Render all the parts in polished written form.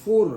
4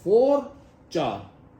4,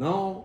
9,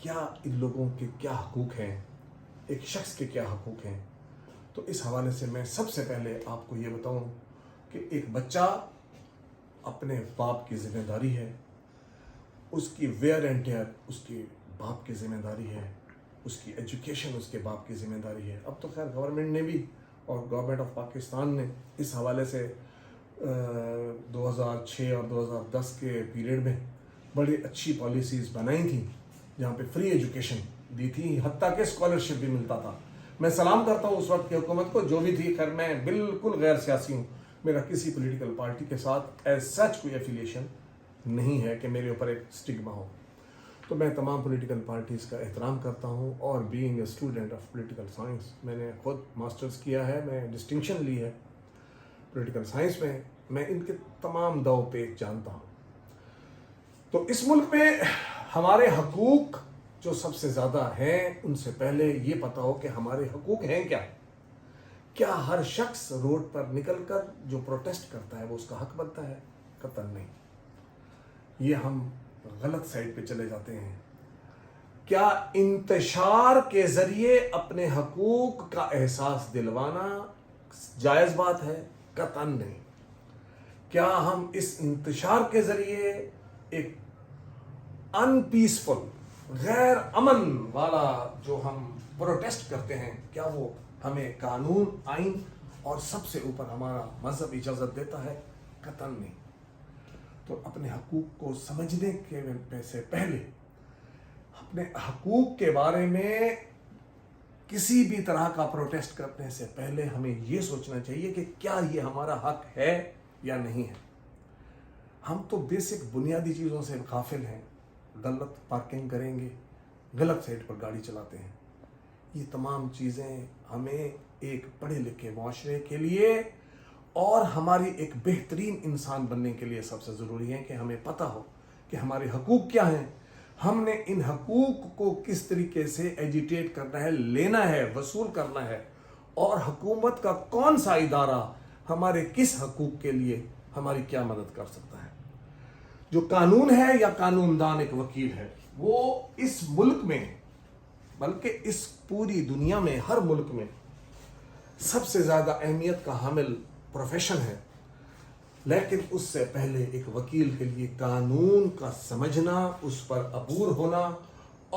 کیا ان لوگوں کے کیا حقوق ہیں، ایک شخص کے کیا حقوق ہیں. تو اس حوالے سے میں سب سے پہلے آپ کو یہ بتاؤں کہ ایک بچہ اپنے باپ کی ذمہ داری ہے، اس کی ویئر اینڈ ٹیئر اس کے باپ کی ذمہ داری ہے، اس کی ایجوکیشن اس کے باپ کی ذمہ داری ہے. اب تو خیر گورنمنٹ نے بھی اور گورنمنٹ آف پاکستان نے اس حوالے سے 2006 اور 2010 کے پیریڈ میں بڑی اچھی پالیسیز بنائی تھیں جہاں پہ فری ایجوکیشن دی تھی، حتیٰ کہ اسکالرشپ بھی ملتا تھا. میں سلام کرتا ہوں اس وقت کی حکومت کو جو بھی تھی. خیر میں بالکل غیر سیاسی ہوں، میرا کسی پولیٹیکل پارٹی کے ساتھ ایز سچ کوئی ایفیلیشن نہیں ہے کہ میرے اوپر ایک سٹگما ہو. تو میں تمام پولیٹیکل پارٹیز کا احترام کرتا ہوں، اور being a student of political science میں نے خود ماسٹرز کیا ہے، میں ڈسٹنکشن لی ہے پولیٹیکل سائنس میں ان کے تمام دو پیچ جانتا ہوں. تو اس ملک میں ہمارے حقوق جو سب سے زیادہ ہیں، ان سے پہلے یہ پتا ہو کہ ہمارے حقوق ہیں کیا. کیا ہر شخص روڈ پر نکل کر جو پروٹیسٹ کرتا ہے وہ اس کا حق بنتا ہے؟ قطعاً نہیں. یہ ہم غلط سائڈ پہ چلے جاتے ہیں. کیا انتشار کے ذریعے اپنے حقوق کا احساس دلوانا جائز بات ہے؟ قطعاً نہیں. کیا ہم اس انتشار کے ذریعے ایک ان پیسفل، غیر امن والا جو ہم پروٹیسٹ کرتے ہیں، کیا وہ ہمیں قانون، آئین اور سب سے اوپر ہمارا مذہب اجازت دیتا ہے؟ قطعاً نہیں. تو اپنے حقوق کو سمجھنے کے سے پہلے، اپنے حقوق کے بارے میں کسی بھی طرح کا پروٹیسٹ کرنے سے پہلے ہمیں یہ سوچنا چاہیے کہ کیا یہ ہمارا حق ہے یا نہیں ہے. ہم تو بیسک بنیادی چیزوں سے غافل ہیں. غلط پارکنگ کریں گے، غلط سائڈ پر گاڑی چلاتے ہیں. یہ تمام چیزیں ہمیں ایک پڑھے لکھے معاشرے کے لیے اور ہماری ایک بہترین انسان بننے کے لیے سب سے ضروری ہے کہ ہمیں پتہ ہو کہ ہمارے حقوق کیا ہیں، ہم نے ان حقوق کو کس طریقے سے ایجیٹیٹ کرنا ہے، لینا ہے، وصول کرنا ہے، اور حکومت کا کون سا ادارہ ہمارے کس حقوق کے لیے ہماری کیا مدد کر سکتا ہے. جو قانون ہے یا قانون دان ایک وکیل ہے، وہ اس ملک میں بلکہ اس پوری دنیا میں ہر ملک میں سب سے زیادہ اہمیت کا حامل پروفیشن ہے. لیکن اس سے پہلے ایک وکیل کے لیے قانون کا سمجھنا، اس پر عبور ہونا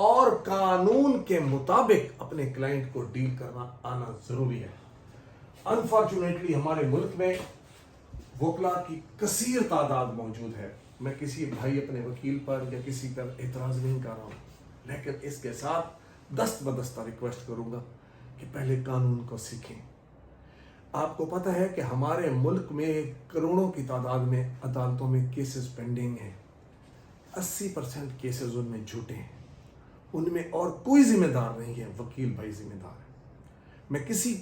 اور قانون کے مطابق اپنے کلائنٹ کو ڈیل کرنا آنا ضروری ہے. انفارچونیٹلی ہمارے ملک میں وکلا کی کثیر تعداد موجود ہے. میں کسی بھائی اپنے وکیل پر یا کسی پر اعتراض نہیں کر رہا ہوں، لیکن اس کے ساتھ دست بدستہ ریکویسٹ کروں گا کہ پہلے قانون کو سیکھیں. آپ کو پتہ ہے کہ ہمارے ملک میں کروڑوں کی تعداد میں عدالتوں میں کیسز پینڈنگ ہیں. 80% کیسز ان میں جھوٹے ہیں، ان میں اور کوئی ذمہ دار نہیں ہے، وکیل بھائی ذمہ دار ہے. میں کسی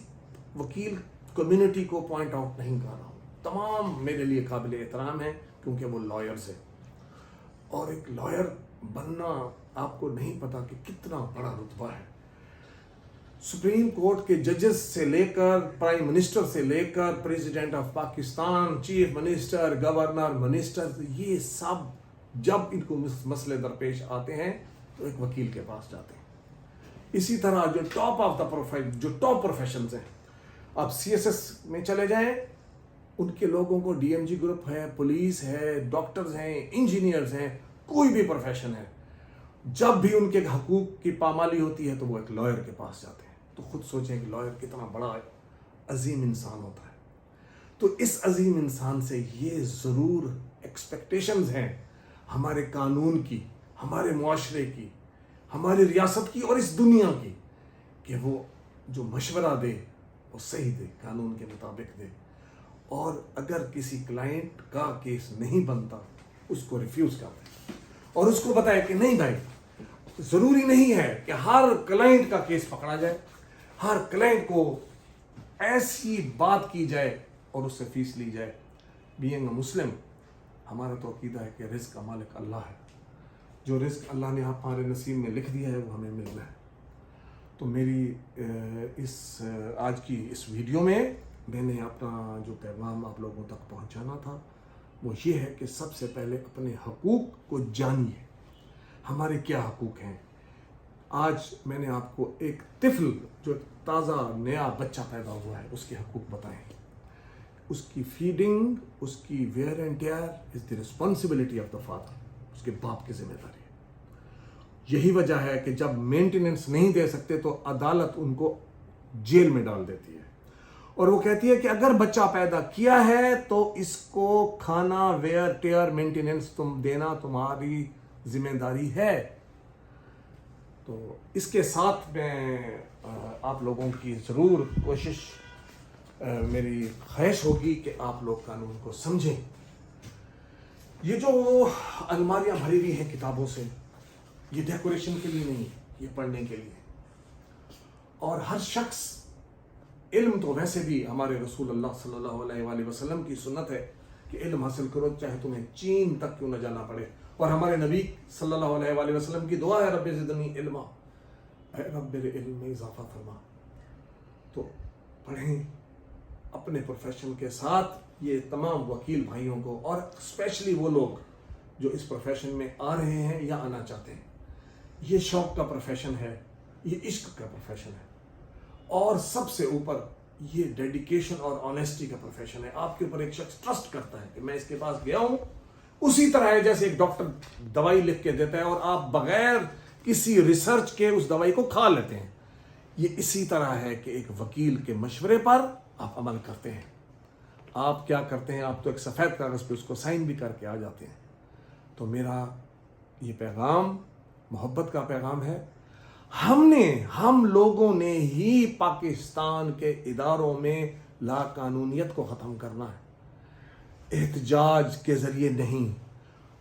وکیل کمیونٹی کو پوائنٹ آؤٹ نہیں کر رہا ہوں، تمام میرے لیے قابل احترام ہیں کیونکہ وہ لائرز ہیں. اور ایک لائر بننا آپ کو نہیں پتا کہ کتنا بڑا رتبہ ہے. سپریم کورٹ کے ججز سے لے کر پرائم منسٹر سے لے کر president of Pakistan, chief minister, governor, minister, یہ سب جب ان کو مسئلے درپیش آتے ہیں تو ایک وکیل کے پاس جاتے ہیں. اسی طرح جو ٹاپ آف دا پروفائل، جو ٹاپ پروفیشنز ہیں، آپ سی ایس ایس میں چلے جائیں، ان کے لوگوں کو ڈی ایم جی گروپ ہے، پولیس ہے، ڈاکٹرز ہیں، انجینئرز ہیں، کوئی بھی پروفیشن ہے، جب بھی ان کے حقوق کی پامالی ہوتی ہے تو وہ ایک لائر کے پاس جاتے ہیں. تو خود سوچیں کہ لائر کتنا بڑا عظیم انسان ہوتا ہے. تو اس عظیم انسان سے یہ ضرور ایکسپیکٹیشنز ہیں ہمارے قانون کی، ہمارے معاشرے کی، ہماری ریاست کی اور اس دنیا کی، کہ وہ جو مشورہ دے وہ صحیح دے، قانون کے مطابق دے. اور اگر کسی کلائنٹ کا کیس نہیں بنتا اس کو ریفیوز کر دے اور اس کو بتائے کہ نہیں بھائی، ضروری نہیں ہے کہ ہر کلائنٹ کا کیس پکڑا جائے، ہر کلائنٹ کو ایسی بات کی جائے اور اس سے فیس لی جائے. بینگ اے مسلم ہمارا تو عقیدہ ہے کہ رزق کا مالک اللہ ہے. جو رزق اللہ نے ہمارے نصیب میں لکھ دیا ہے وہ ہمیں ملنا ہے. تو میری اس آج کی اس ویڈیو میں نے اپنا جو پیغام آپ لوگوں تک پہنچانا تھا وہ یہ ہے کہ سب سے پہلے اپنے حقوق کو جانیے. ہمارے کیا حقوق ہیں، آج میں نے آپ کو ایک طفل جو تازہ نیا بچہ پیدا ہوا ہے اس کے حقوق بتائیں. اس کی فیڈنگ, اس کی wear and tear is the responsibility of the father. اس کے باپ کی ذمہ داری ہے. یہی وجہ ہے کہ جب مینٹیننس نہیں دے سکتے تو عدالت ان کو جیل میں ڈال دیتی ہے, اور وہ کہتی ہے کہ اگر بچہ پیدا کیا ہے تو اس کو کھانا, ویئر ٹیئر, مینٹیننس تم دینا تمہاری ذمہ داری ہے. تو اس کے ساتھ میں آپ لوگوں کی ضرور کوشش, میری خواہش ہوگی کہ آپ لوگ قانون کو سمجھیں. یہ جو الماریاں بھری ہوئی ہیں کتابوں سے, یہ ڈیکوریشن کے لیے نہیں, یہ پڑھنے کے لیے. اور ہر شخص, علم تو ویسے بھی ہمارے رسول اللہ صلی اللہ علیہ وآلہ وسلم کی سنت ہے کہ علم حاصل کرو چاہے تمہیں چین تک کیوں نہ جانا پڑے. اور ہمارے نبی صلی اللہ علیہ وآلہ وسلم کی دعا ہے رب زدنی علما, اے رب میرے علم میں اضافہ فرما. تو پڑھیں اپنے پروفیشن کے ساتھ. یہ تمام وکیل بھائیوں کو, اور اسپیشلی وہ لوگ جو اس پروفیشن میں آ رہے ہیں یا آنا چاہتے ہیں, یہ شوق کا پروفیشن ہے, یہ عشق کا پروفیشن ہے, اور سب سے اوپر یہ ڈیڈیکیشن اور آنیسٹی کا پروفیشن ہے. آپ کے اوپر ایک شخص ٹرسٹ کرتا ہے کہ میں اس کے پاس گیا ہوں, اسی طرح ہے جیسے ایک ڈاکٹر دوائی لکھ کے دیتا ہے اور آپ بغیر کسی ریسرچ کے اس دوائی کو کھا لیتے ہیں. یہ اسی طرح ہے کہ ایک وکیل کے مشورے پر آپ عمل کرتے ہیں. آپ کیا کرتے ہیں, آپ تو ایک سفید کاغذ پہ اس کو سائن بھی کر کے آ جاتے ہیں. تو میرا یہ پیغام محبت کا پیغام ہے. ہم لوگوں نے ہی پاکستان کے اداروں میں لا قانونیت کو ختم کرنا ہے. احتجاج کے ذریعے نہیں,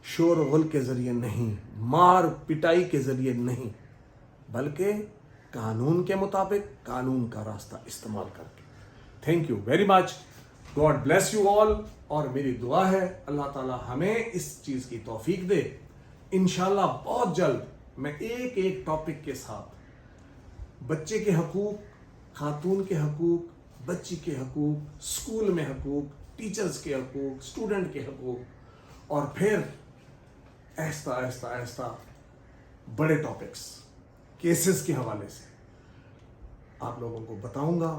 شور و غل کے ذریعے نہیں, مار پٹائی کے ذریعے نہیں, بلکہ قانون کے مطابق انہوں کا راستہ استعمال کر کے. Thank you very much. God bless you all. اور میری دعا ہے اللہ تعالی ہمیں اس چیز کی توفیق دے. انشاءاللہ بہت جلد میں ایک ٹاپک کے ساتھ بچے کے حقوق, خاتون کے حقوق, بچی کے حقوق, اسکول میں حقوق, ٹیچرز کے حقوق, اسٹوڈنٹ کے حقوق, اور پھر آہستہ آہستہ آہستہ بڑے ٹاپکس کیسز کے حوالے سے آپ لوگوں کو بتاؤں گا.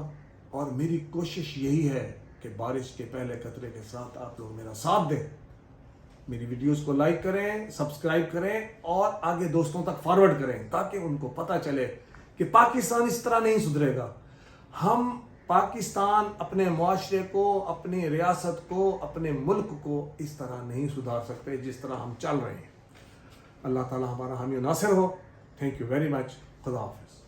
اور میری کوشش یہی ہے کہ بارش کے پہلے قطرے کے ساتھ آپ لوگ میرا ساتھ دیں. میری ویڈیوز کو لائک کریں, سبسکرائب کریں, اور آگے دوستوں تک فارورڈ کریں تاکہ ان کو پتہ چلے کہ پاکستان اس طرح نہیں سدھرے گا. ہم پاکستان اپنے معاشرے کو, اپنی ریاست کو, اپنے ملک کو اس طرح نہیں سدھار سکتے جس طرح ہم چل رہے ہیں. اللہ تعالی ہمارا حامی و ناصر ہو. Thank you very much. خدا حافظ.